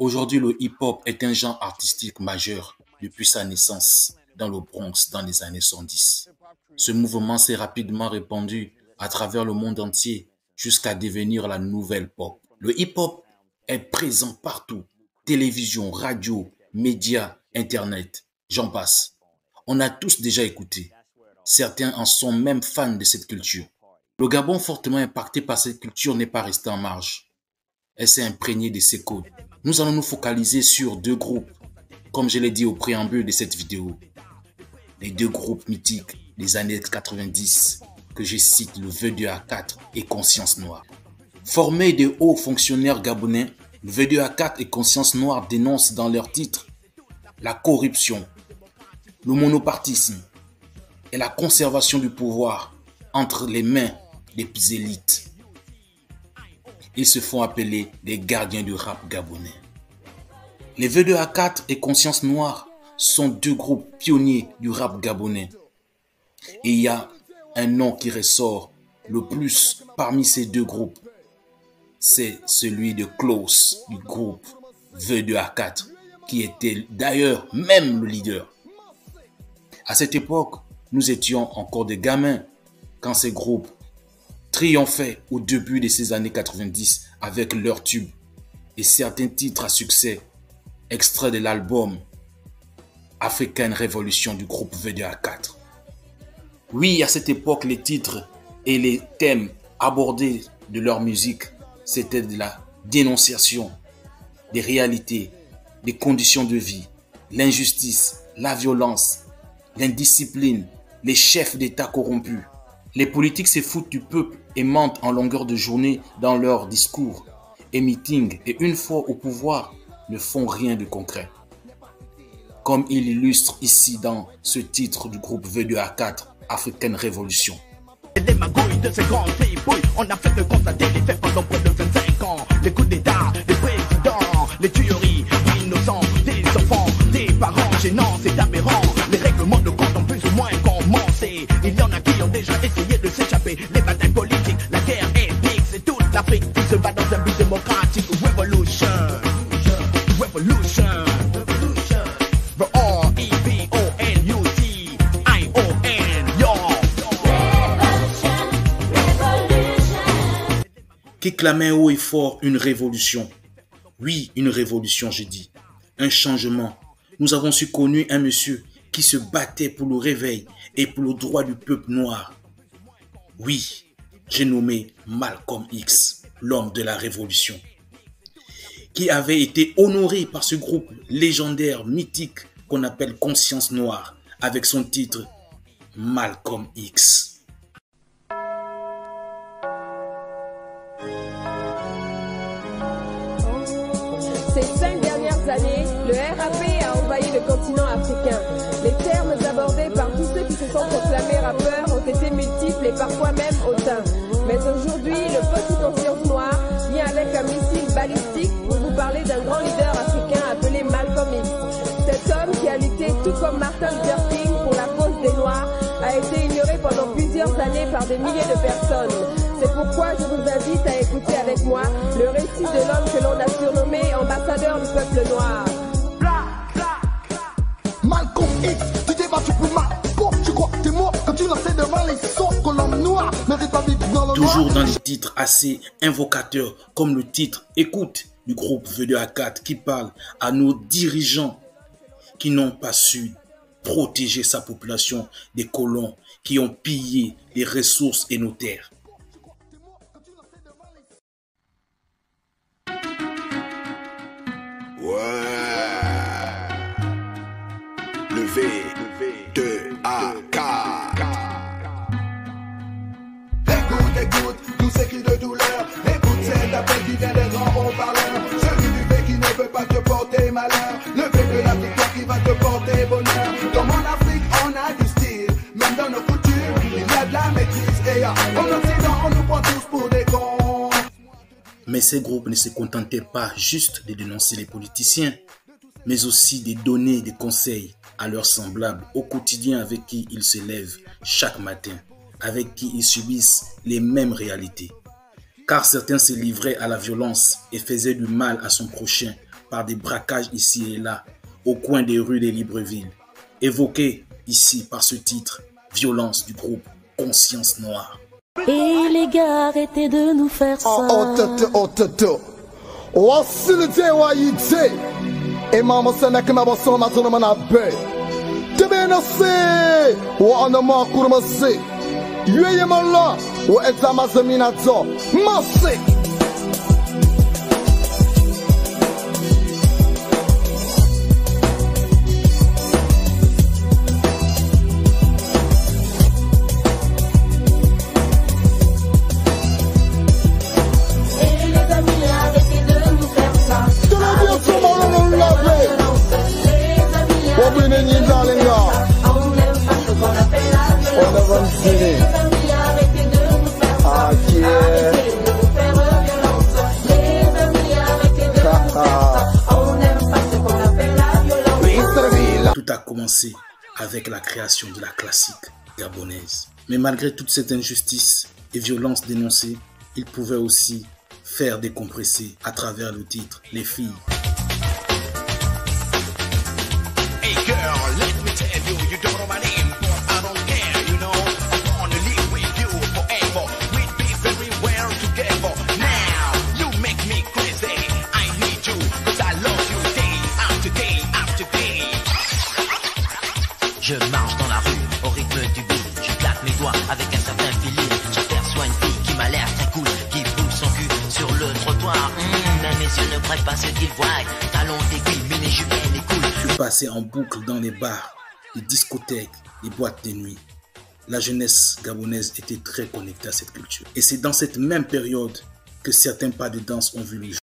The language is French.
Aujourd'hui, le hip-hop est un genre artistique majeur depuis sa naissance dans le Bronx dans les années 70. Ce mouvement s'est rapidement répandu à travers le monde entier jusqu'à devenir la nouvelle pop. Le hip-hop est présent partout. Télévision, radio, médias, internet, j'en passe. On a tous déjà écouté. Certains en sont même fans de cette culture. Le Gabon, fortement impacté par cette culture, n'est pas resté en marge. Elle s'est imprégnée de ses codes. Nous allons nous focaliser sur deux groupes, comme je l'ai dit au préambule de cette vidéo. Les deux groupes mythiques des années 90, que je cite, le V2A4 et Conscience Noire. Formés de hauts fonctionnaires gabonais, le V2A4 et Conscience Noire dénoncent dans leurs titres la corruption, le monopartisme et la conservation du pouvoir entre les mains des élites. Ils se font appeler les gardiens du rap gabonais. Les V2A4 et Conscience Noire sont deux groupes pionniers du rap gabonais. Et il y a un nom qui ressort le plus parmi ces deux groupes. C'est celui de Klaus du groupe V2A4, qui était d'ailleurs même le leader. À cette époque, nous étions encore des gamins quand ces groupes triomphaient au début de ces années 90 avec leurs tubes et certains titres à succès extraits de l'album African Revolution du groupe V2A4. Oui, à cette époque, les titres et les thèmes abordés de leur musique, c'était de la dénonciation des réalités, des conditions de vie, l'injustice, la violence, l'indiscipline, les chefs d'État corrompus. Les politiques se foutent du peuple et mentent en longueur de journée dans leurs discours et meetings, et une fois au pouvoir, ne font rien de concret. Comme il illustre ici dans ce titre du groupe V2A4, African Revolution. Les magouilles de ces grands tripouilles, on a fait que constater les faits pendant près de 25 ans. Les coups d'état, les présidents, les tueries innocents, des enfants, des parents gênants, c'est aberrant. Les règlements de compte ont plus ou moins commencé. Il y en a qui ont déjà essayé de s'échapper. Les batailles politiques, la guerre ethnique, c'est toute l'Afrique qui se bat dans un but démocratique. Revolution, revolution. Qui clamait haut et fort une révolution. Oui, une révolution, j'ai dit. Un changement. Nous avons su connu un monsieur qui se battait pour le réveil et pour le droit du peuple noir. Oui, j'ai nommé Malcolm X, l'homme de la révolution, qui avait été honoré par ce groupe légendaire, mythique, qu'on appelle Conscience Noire, avec son titre Malcolm X. Ces 5 dernières années, le RAP a envahi le continent africain. Les termes abordés par tous ceux qui se sont proclamés rappeurs ont été multiples et parfois même hautains. Mais aujourd'hui, le petit Conscience Noire vient avec un missile balistique pour vous parler d'un grand leader africain appelé Malcolm X. Cet homme qui a lutté tout comme Martin Luther King pour la cause des Noirs a été ignoré pendant plusieurs années par des milliers de personnes. C'est pourquoi je vous invite à écouter avec moi le récit de l'homme que l'on a surnommé ambassadeur du peuple noir. Malcolm X, tu t'es battu pour ma peau. Tu crois que t'es mort quand tu lançais devant les sons que l'homme noir mérite pas vivre dans le Toujours noir. dans les titres assez invocateurs, comme le titre Écoute du groupe V2A4 qui parle à nos dirigeants qui n'ont pas su protéger sa population des colons qui ont pillé les ressources et nos terres. Le V2A4. Écoute, tous ces cris de douleur. Écoute cet appel qui vient des grands haut-parleurs. Celui du V qui ne veut pas te porter malheur. Le V de la victoire qui va te porter bonheur. Dans mon Afrique, on a du style. Même dans nos coutumes, il y a de la maîtrise. Et en Occident, on nous prend tous pour des cons. Mais ces groupes ne se contentaient pas juste de dénoncer les politiciens, mais aussi de donner des conseils à leurs semblables au quotidien avec qui ils se lèvent chaque matin, avec qui ils subissent les mêmes réalités. Car certains se livraient à la violence et faisaient du mal à son prochain par des braquages ici et là, au coin des rues des Libreville, évoqué ici par ce titre, Violence du groupe Conscience Noire. Et les gars, arrêtez de nous faire ça. Et maman s'en a que ma bosse m'a tourné mon abbé. Tu bien assez, ou on a mort pour m'asser. Yuye mon là, ou examen zeminazo, m'asser. Tout a commencé avec la création de la classique gabonaise. Mais malgré toute cette injustice et violence dénoncée, il pouvait aussi faire décompresser à travers le titre Les filles. Hey girl, let me tell you, you don't know my name, but I don't care, you know. I wanna live with you forever. We'd be very well together. Now, you make me crazy. I need you, cause I love you day after day after day. Je marche dans la rue, au rythme du beat. Je claque mes doigts avec un certain feeling. J'aperçois une fille qui m'a l'air très cool, qui bouge son cul sur le trottoir. Mais mes yeux ne prêtent pas ce qu'ils voient. Talons aiguilles, mini-jupe, et cool. Je passais en boucle dans les bars, les discothèques, les boîtes de nuit. La jeunesse gabonaise était très connectée à cette culture. Et c'est dans cette même période que certains pas de danse ont vu le jour.